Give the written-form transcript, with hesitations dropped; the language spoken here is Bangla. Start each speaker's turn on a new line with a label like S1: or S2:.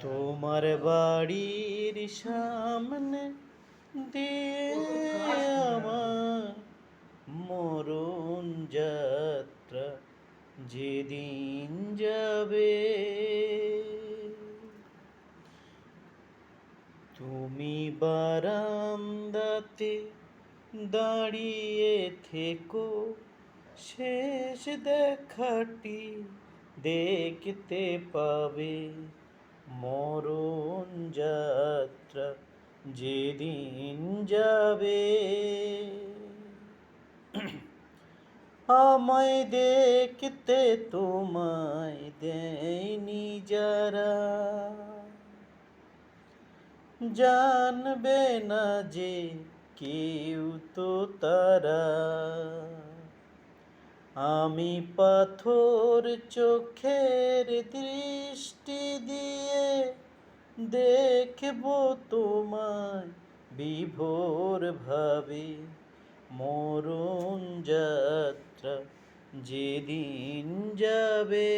S1: তোমার বাড়ির সামনে দিয়ে আমার মরণ যাত্রা যেদিন যাবে, তুমি বারান্দাতে দাঁড়িয়ে থেকো, শেষ দেখাটি দেখতে পাবে। মরণ যাত্রা যেদিন যাবে, আমায় দেখতে তোমায় দেয়নি যারা, জানবে না যে কেউ তো তারা। আমি পাথর চোখের দৃষ্টি দিয়ে দেখব তোমায় বিভোর ভাবে। মরণ যাত্রা যেদিন যাবে।